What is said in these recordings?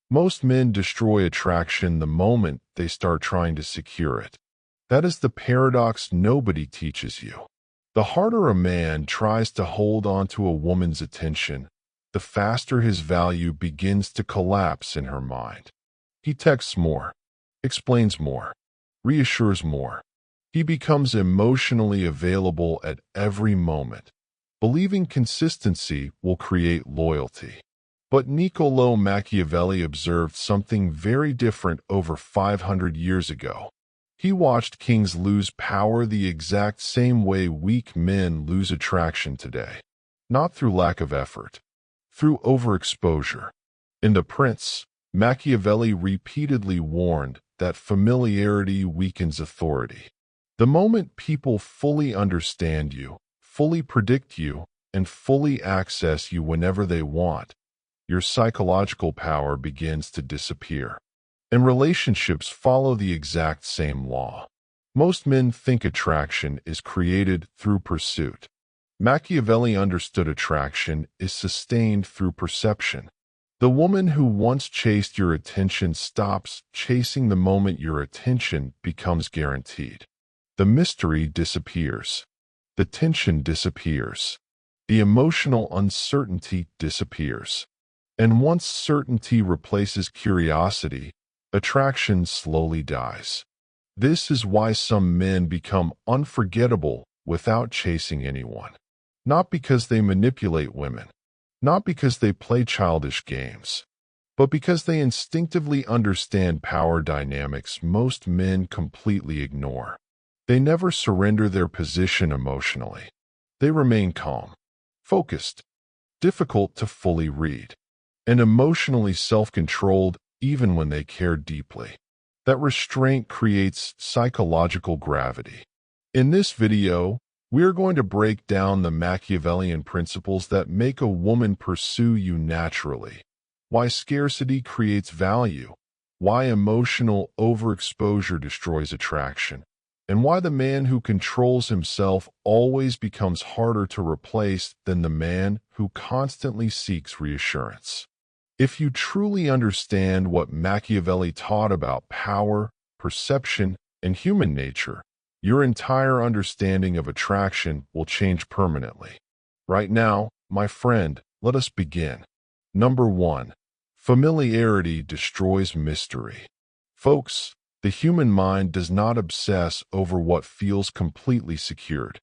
Most men destroy attraction the moment they start trying to secure it. That is the paradox nobody teaches you. The harder a man tries to hold on to a woman's attention, the faster his value begins to collapse in her mind. He texts more, explains more, reassures more. He becomes emotionally available at every moment, believing consistency will create loyalty. But Niccolò Machiavelli observed something very different over 500 years ago. He watched kings lose power the exact same way weak men lose attraction today. Not through lack of effort, through overexposure. In The Prince, Machiavelli repeatedly warned that familiarity weakens authority. The moment people fully understand you, fully predict you, and fully access you whenever they want, your psychological power begins to disappear. And relationships follow the exact same law. Most men think attraction is created through pursuit. Machiavelli understood attraction is sustained through perception. The woman who once chased your attention stops chasing the moment your attention becomes guaranteed. The mystery disappears. The tension disappears. The emotional uncertainty disappears. And once certainty replaces curiosity, attraction slowly dies. This is why some men become unforgettable without chasing anyone. Not because they manipulate women, not because they play childish games, but because they instinctively understand power dynamics most men completely ignore. They never surrender their position emotionally. They remain calm, focused, difficult to fully read, and emotionally self-controlled even when they care deeply. That restraint creates psychological gravity. In this video, we are going to break down the Machiavellian principles that make a woman pursue you naturally, why scarcity creates value, why emotional overexposure destroys attraction, and why the man who controls himself always becomes harder to replace than the man who constantly seeks reassurance. If you truly understand what Machiavelli taught about power, perception, and human nature, your entire understanding of attraction will change permanently. Right now, my friend, let us begin. Number 1. Familiarity destroys mystery. Folks, the human mind does not obsess over what feels completely secured.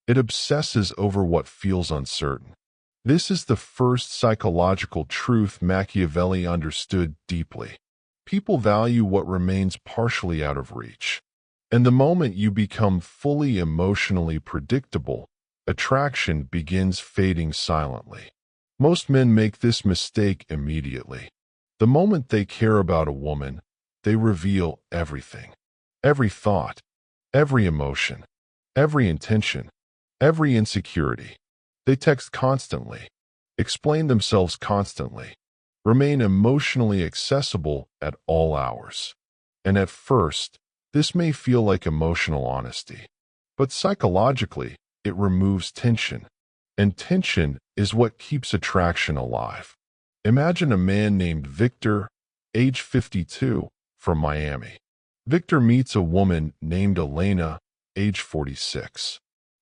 It obsesses over what feels uncertain. This is the first psychological truth Machiavelli understood deeply. People value what remains partially out of reach. And the moment you become fully emotionally predictable, attraction begins fading silently. Most men make this mistake immediately. The moment they care about a woman, they reveal everything. Every thought, every emotion, every intention, every insecurity. They text constantly, explain themselves constantly, remain emotionally accessible at all hours. And at first, this may feel like emotional honesty, but psychologically, it removes tension. And tension is what keeps attraction alive. Imagine a man named Victor, age 52, from Miami. Victor meets a woman named Elena, age 46.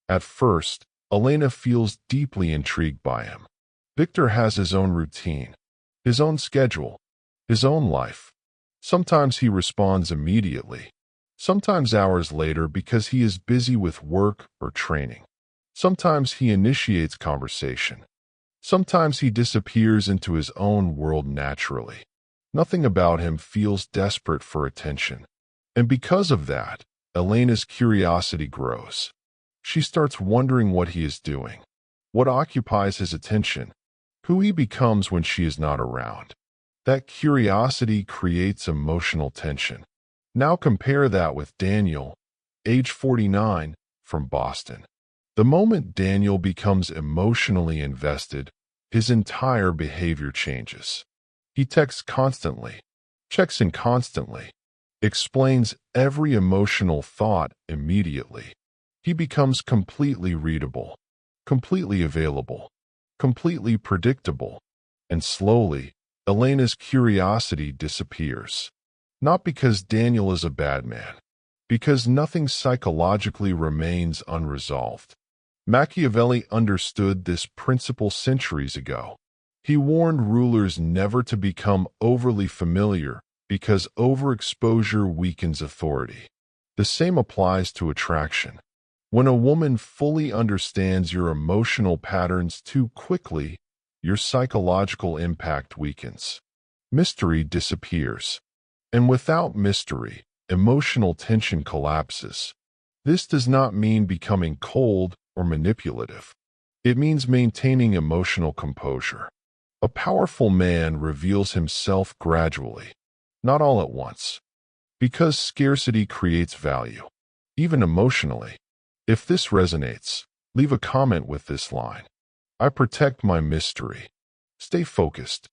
At first, Elena feels deeply intrigued by him. Victor has his own routine, his own schedule, his own life. Sometimes he responds immediately, sometimes hours later because he is busy with work or training. Sometimes he initiates conversation. Sometimes he disappears into his own world naturally. Nothing about him feels desperate for attention. And because of that, Elena's curiosity grows. She starts wondering what he is doing, what occupies his attention, who he becomes when she is not around. That curiosity creates emotional tension. Now compare that with Daniel, age 49, from Boston. The moment Daniel becomes emotionally invested, his entire behavior changes. He texts constantly, checks in constantly, explains every emotional thought immediately. He becomes completely readable, completely available, completely predictable, and slowly, Elena's curiosity disappears. Not because Daniel is a bad man, because nothing psychologically remains unresolved. Machiavelli understood this principle centuries ago. He warned rulers never to become overly familiar because overexposure weakens authority. The same applies to attraction. When a woman fully understands your emotional patterns too quickly, your psychological impact weakens. Mystery disappears. And without mystery, emotional tension collapses. This does not mean becoming cold or manipulative. It means maintaining emotional composure. A powerful man reveals himself gradually, not all at once, because scarcity creates value, even emotionally. If this resonates, leave a comment with this line: I protect my mystery. Stay focused.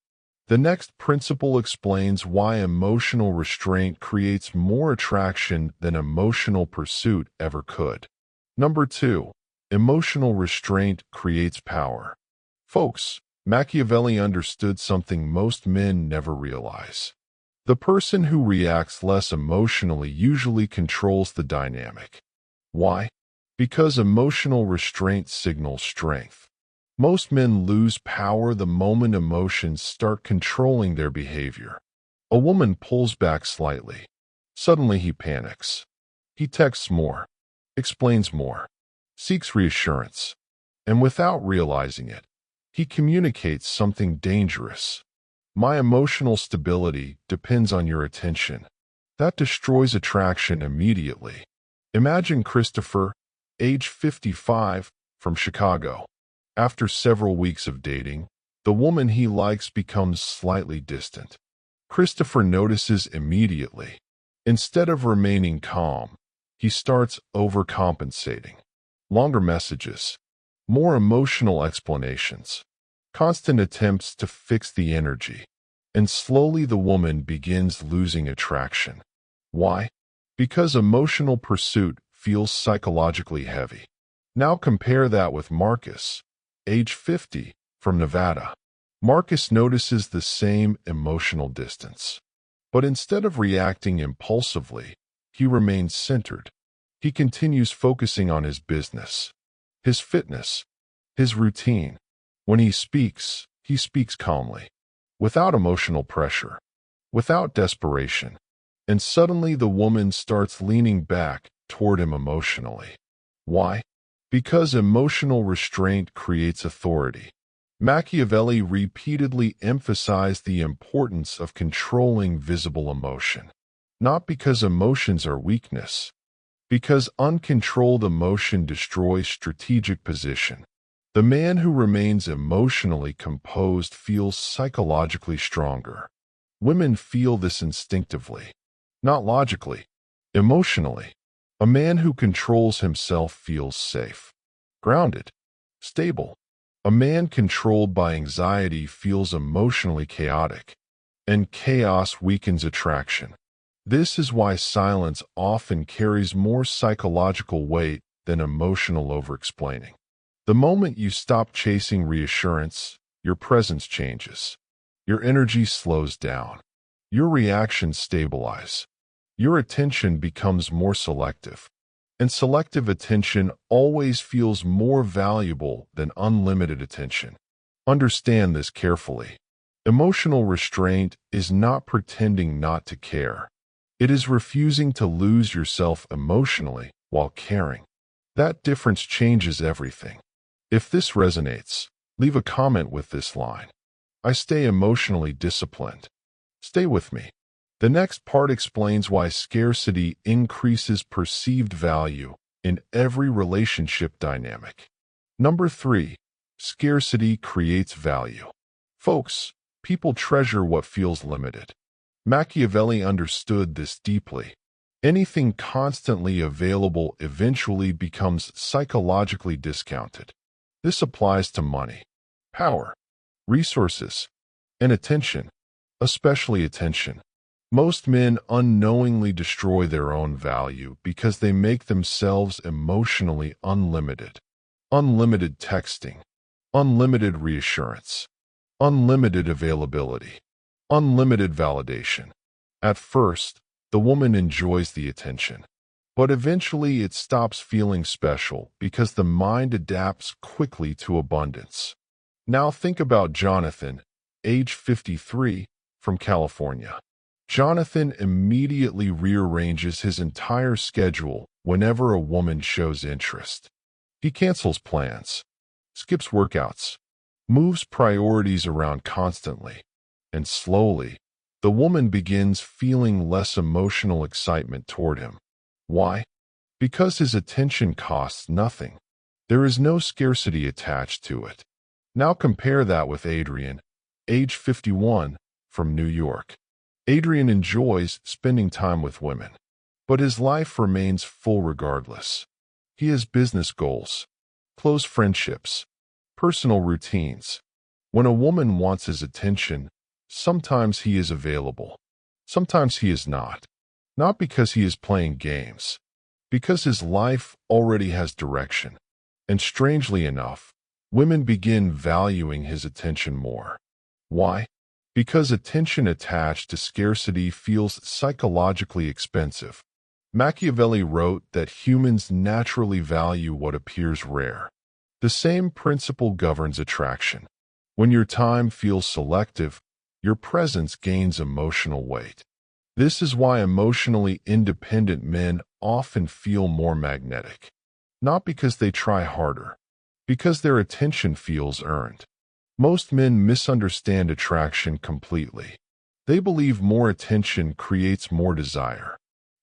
The next principle explains why emotional restraint creates more attraction than emotional pursuit ever could. Number 2. Emotional restraint creates power. Folks, Machiavelli understood something most men never realize. The person who reacts less emotionally usually controls the dynamic. Why? Because emotional restraint signals strength. Most men lose power the moment emotions start controlling their behavior. A woman pulls back slightly. Suddenly he panics. He texts more, explains more, seeks reassurance, and without realizing it, he communicates something dangerous. My emotional stability depends on your attention. That destroys attraction immediately. Imagine Christopher, age 55, from Chicago. After several weeks of dating, the woman he likes becomes slightly distant. Christopher notices immediately. Instead of remaining calm, he starts overcompensating. Longer messages, more emotional explanations, constant attempts to fix the energy, and slowly the woman begins losing attraction. Why? Because emotional pursuit feels psychologically heavy. Now compare that with Marcus, age 50, from Nevada. Marcus notices the same emotional distance. But instead of reacting impulsively, he remains centered. He continues focusing on his business, his fitness, his routine. When he speaks calmly, without emotional pressure, without desperation. And suddenly the woman starts leaning back toward him emotionally. Why? Because emotional restraint creates authority. Machiavelli repeatedly emphasized the importance of controlling visible emotion. Not because emotions are weakness, because uncontrolled emotion destroys strategic position. The man who remains emotionally composed feels psychologically stronger. Women feel this instinctively, not logically, emotionally. A man who controls himself feels safe, grounded, stable. A man controlled by anxiety feels emotionally chaotic, and chaos weakens attraction. This is why silence often carries more psychological weight than emotional over-explaining. The moment you stop chasing reassurance, your presence changes. Your energy slows down. Your reactions stabilize. Your attention becomes more selective. And selective attention always feels more valuable than unlimited attention. Understand this carefully. Emotional restraint is not pretending not to care. It is refusing to lose yourself emotionally while caring. That difference changes everything. If this resonates, leave a comment with this line: I stay emotionally disciplined. Stay with me. The next part explains why scarcity increases perceived value in every relationship dynamic. Number 3. Scarcity creates value. Folks, people treasure what feels limited. Machiavelli understood this deeply. Anything constantly available eventually becomes psychologically discounted. This applies to money, power, resources, and attention, especially attention. Most men unknowingly destroy their own value because they make themselves emotionally unlimited. Unlimited texting, unlimited reassurance, unlimited availability. Unlimited validation. At first, the woman enjoys the attention, but eventually it stops feeling special because the mind adapts quickly to abundance. Now think about Jonathan, age 53, from California. Jonathan immediately rearranges his entire schedule whenever a woman shows interest. He cancels plans, skips workouts, moves priorities around constantly, and slowly, the woman begins feeling less emotional excitement toward him. Why? Because his attention costs nothing. There is no scarcity attached to it. Now compare that with Adrian, age 51, from New York. Adrian enjoys spending time with women, but his life remains full regardless. He has business goals, close friendships, personal routines. When a woman wants his attention, sometimes he is available, sometimes he is not. Not because he is playing games, because his life already has direction. And strangely enough, women begin valuing his attention more. Why? Because attention attached to scarcity feels psychologically expensive. Machiavelli wrote that humans naturally value what appears rare. The same principle governs attraction. When your time feels selective, your presence gains emotional weight. This is why emotionally independent men often feel more magnetic. Not because they try harder, because their attention feels earned. Most men misunderstand attraction completely. They believe more attention creates more desire.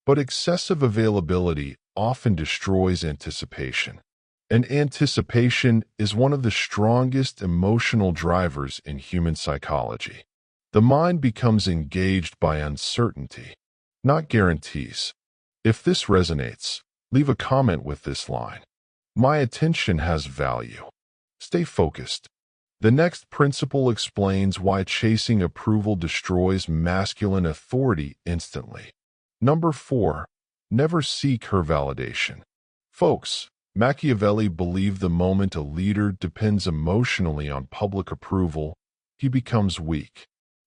But excessive availability often destroys anticipation. And anticipation is one of the strongest emotional drivers in human psychology. The mind becomes engaged by uncertainty, not guarantees. If this resonates, leave a comment with this line. My attention has value. Stay focused. The next principle explains why chasing approval destroys masculine authority instantly. Number 4. Never seek her validation. Folks, Machiavelli believed the moment a leader depends emotionally on public approval, he becomes weak.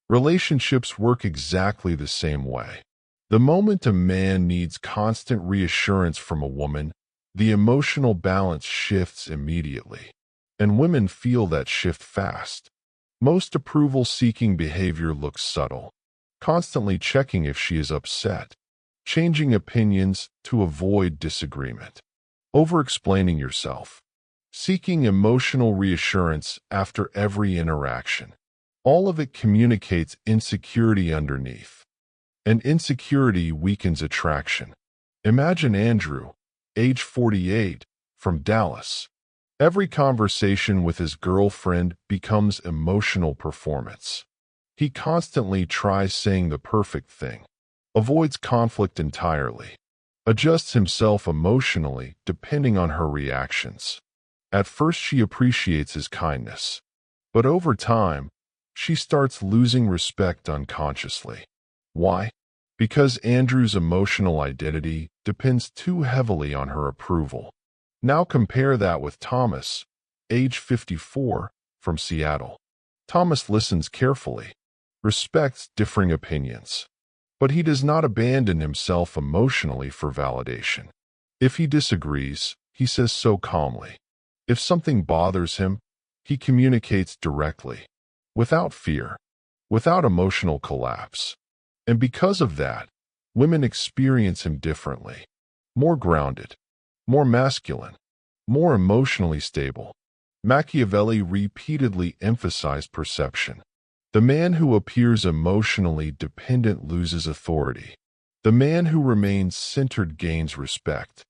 Relationships work exactly the same way. The moment a man needs constant reassurance from a woman, the emotional balance shifts immediately. And women feel that shift fast. Most approval-seeking behavior looks subtle, constantly checking if she is upset, changing opinions to avoid disagreement, over-explaining yourself, seeking emotional reassurance after every interaction. All of it communicates insecurity underneath, and insecurity weakens attraction. Imagine Andrew, age 48, from Dallas. Every conversation with his girlfriend becomes emotional performance. He constantly tries saying the perfect thing, avoids conflict entirely, adjusts himself emotionally depending on her reactions. At first she appreciates his kindness, but over time, she starts losing respect unconsciously. Why? Because Andrew's emotional identity depends too heavily on her approval. Now compare that with Thomas, age 54, from Seattle. Thomas listens carefully, respects differing opinions, but he does not abandon himself emotionally for validation. If he disagrees, he says so calmly. If something bothers him, he communicates directly, without fear, without emotional collapse. And because of that, women experience him differently, more grounded, more masculine, more emotionally stable. Machiavelli repeatedly emphasized perception. The man who appears emotionally dependent loses authority. The man who remains centered gains respect.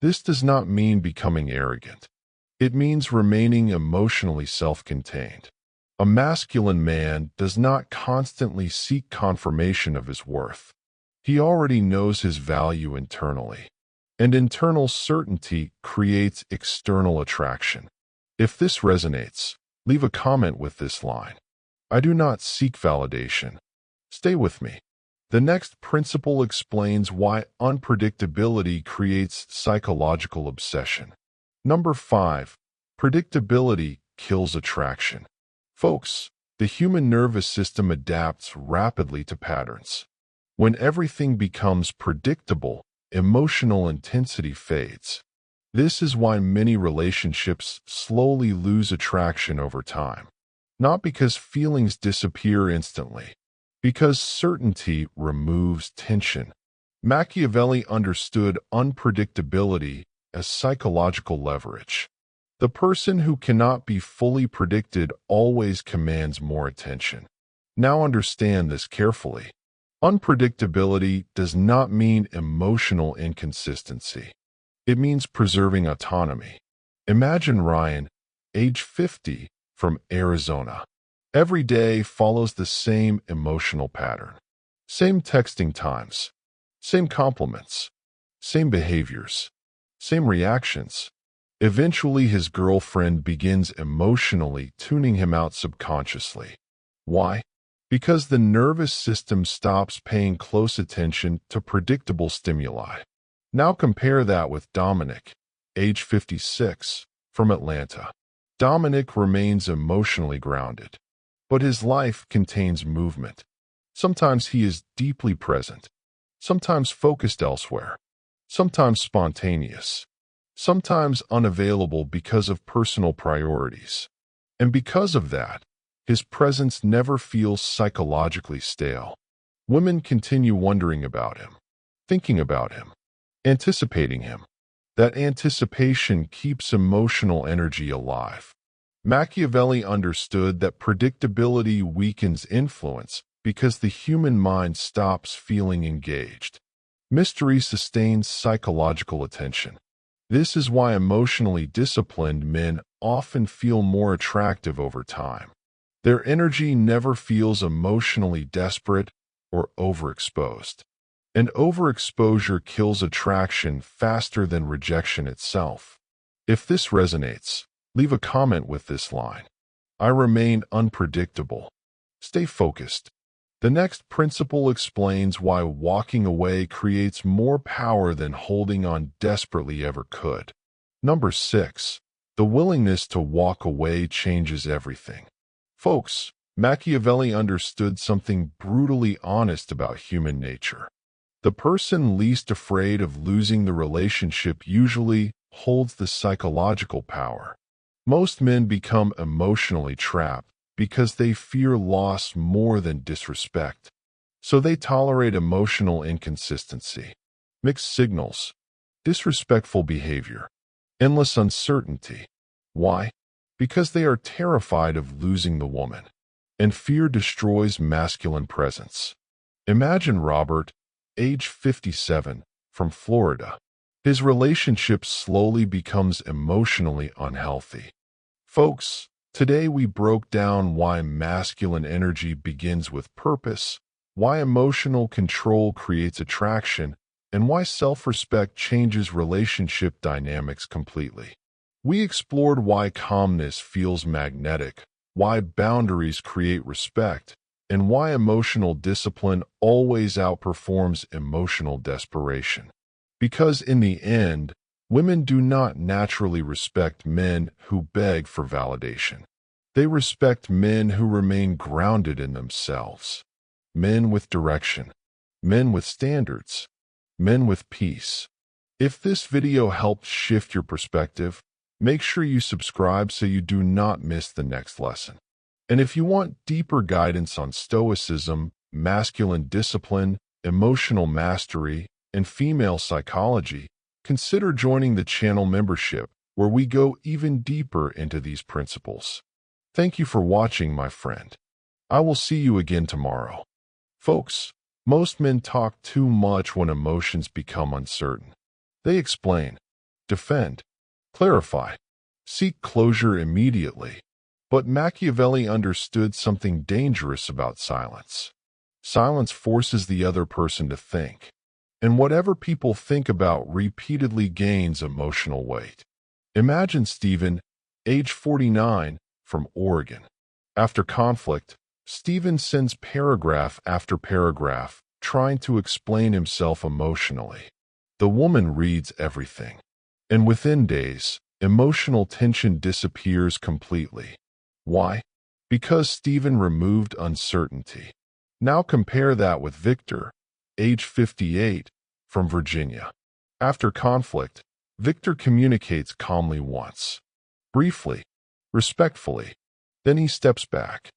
This does not mean becoming arrogant. It means remaining emotionally self-contained. A masculine man does not constantly seek confirmation of his worth. He already knows his value internally. And internal certainty creates external attraction. If this resonates, leave a comment with this line. I do not seek validation. Stay with me. The next principle explains why unpredictability creates psychological obsession. Number 5. Predictability kills attraction. Folks, The human nervous system adapts rapidly to patterns. When everything becomes predictable, emotional intensity fades. This is why many relationships slowly lose attraction over time. Not because feelings disappear instantly, because certainty removes tension. Machiavelli understood unpredictability as psychological leverage. The person who cannot be fully predicted always commands more attention. Now understand this carefully. Unpredictability does not mean emotional inconsistency. It means preserving autonomy. Imagine Ryan, age 50, from Arizona. Every day follows the same emotional pattern. Same texting times, same compliments, same behaviors, same reactions. Eventually, his girlfriend begins emotionally tuning him out subconsciously. Why? Because the nervous system stops paying close attention to predictable stimuli. Now compare that with Dominic, age 56, from Atlanta. Dominic remains emotionally grounded, but his life contains movement. Sometimes he is deeply present, sometimes focused elsewhere, sometimes spontaneous, sometimes unavailable because of personal priorities. And because of that, his presence never feels psychologically stale. Women continue wondering about him, thinking about him, anticipating him. That anticipation keeps emotional energy alive. Machiavelli understood that predictability weakens influence because the human mind stops feeling engaged. Mystery sustains psychological attention. This is why emotionally disciplined men often feel more attractive over time. Their energy never feels emotionally desperate or overexposed. And overexposure kills attraction faster than rejection itself. If this resonates, leave a comment with this line: I remain unpredictable. Stay focused. The next principle explains why walking away creates more power than holding on desperately ever could. Number 6. The willingness to walk away changes everything. Folks, Machiavelli understood something brutally honest about human nature. The person least afraid of losing the relationship usually holds the psychological power. Most men become emotionally trapped because they fear loss more than disrespect. So they tolerate emotional inconsistency, mixed signals, disrespectful behavior, endless uncertainty. Why? Because they are terrified of losing the woman, and fear destroys masculine presence. Imagine Robert, age 57, from Florida. His relationship slowly becomes emotionally unhealthy. Folks, today we broke down why masculine energy begins with purpose, why emotional control creates attraction, and why self-respect changes relationship dynamics completely. We explored why calmness feels magnetic, why boundaries create respect, and why emotional discipline always outperforms emotional desperation. Because in the end, women do not naturally respect men who beg for validation. They respect men who remain grounded in themselves. Men with direction. Men with standards. Men with peace. If this video helped shift your perspective, make sure you subscribe so you do not miss the next lesson. And if you want deeper guidance on stoicism, masculine discipline, emotional mastery, and female psychology, consider joining the channel membership, where we go even deeper into these principles. Thank you for watching, my friend. I will see you again tomorrow. Folks, most men talk too much when emotions become uncertain. They explain, defend, clarify, seek closure immediately. But Machiavelli understood something dangerous about silence. Silence forces the other person to think. And whatever people think about repeatedly gains emotional weight. Imagine Stephen, age 49, from Oregon. After conflict, Stephen sends paragraph after paragraph, trying to explain himself emotionally. The woman reads everything. And within days, emotional tension disappears completely. Why? because Stephen removed uncertainty. Now compare that with Victor, age 58, from Virginia. After conflict, Victor communicates calmly once, briefly, respectfully. Then he steps back,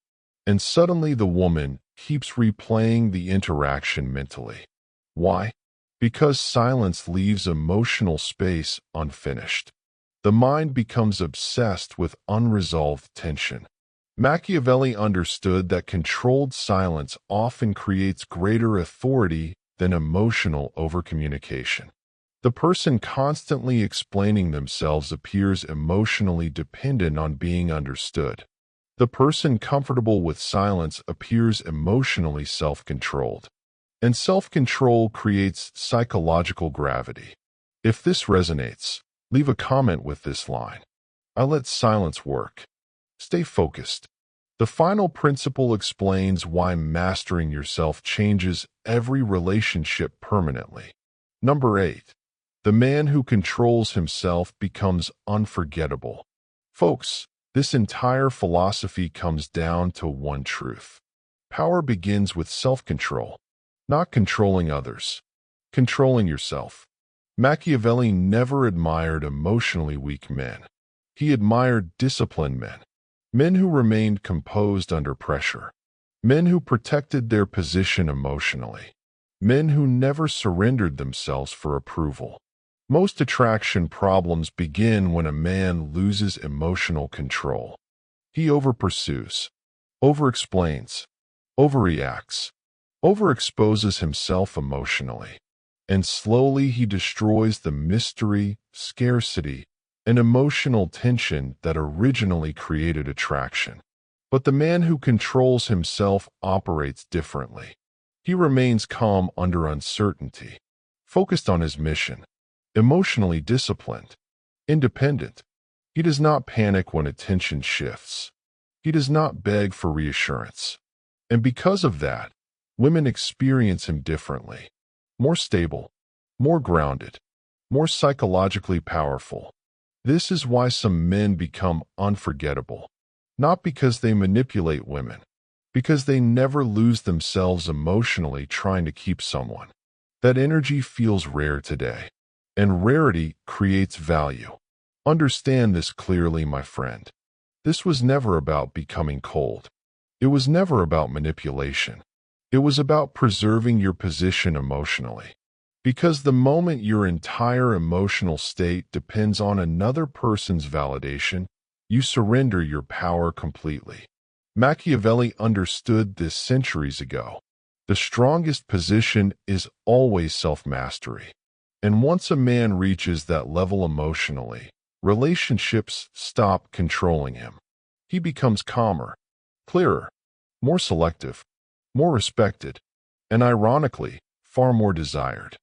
and suddenly the woman keeps replaying the interaction mentally. Why? Because silence leaves emotional space unfinished. The mind becomes obsessed with unresolved tension. Machiavelli understood that controlled silence often creates greater authority than emotional overcommunication. The person constantly explaining themselves appears emotionally dependent on being understood. The person comfortable with silence appears emotionally self-controlled. And self-control creates psychological gravity. If this resonates, leave a comment with this line: I let silence work. Stay focused. The final principle explains why mastering yourself changes every relationship permanently. Number 8. The man who controls himself becomes unforgettable. Folks, this entire philosophy comes down to one truth. Power begins with self-control, not controlling others, controlling yourself. Machiavelli never admired emotionally weak men. He admired disciplined men, men who remained composed under pressure, men who protected their position emotionally, men who never surrendered themselves for approval. Most attraction problems begin when a man loses emotional control. He overpursues, overexplains, overreacts, overexposes himself emotionally, and slowly he destroys the mystery, scarcity, and emotional tension that originally created attraction. But the man who controls himself operates differently. He remains calm under uncertainty, focused on his mission, emotionally disciplined, independent. He does not panic when attention shifts. He does not beg for reassurance. And because of that, women experience him differently. More stable, more grounded, more psychologically powerful. This is why some men become unforgettable. Not because they manipulate women, because they never lose themselves emotionally trying to keep someone. That energy feels rare today. And rarity creates value. Understand this clearly, my friend. This was never about becoming cold. It was never about manipulation. It was about preserving your position emotionally. Because the moment your entire emotional state depends on another person's validation, you surrender your power completely. Machiavelli understood this centuries ago. The strongest position is always self-mastery. And once a man reaches that level emotionally, relationships stop controlling him. He becomes calmer, clearer, more selective, more respected, and ironically, far more desired.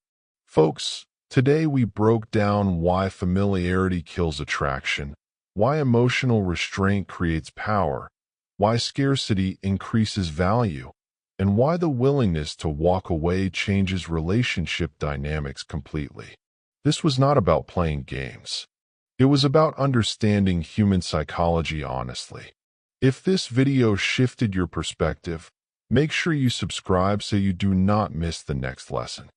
Folks, today we broke down why familiarity kills attraction, why emotional restraint creates power, why scarcity increases value, and why the willingness to walk away changes relationship dynamics completely. This was not about playing games. It was about understanding human psychology honestly. If this video shifted your perspective, make sure you subscribe so you do not miss the next lesson.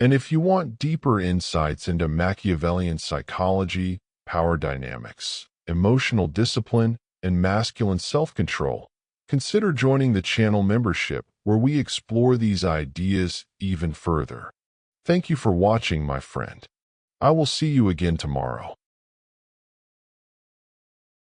And if you want deeper insights into Machiavellian psychology, power dynamics, emotional discipline, and masculine self-control, consider joining the channel membership where we explore these ideas even further. Thank you for watching, my friend. I will see you again tomorrow.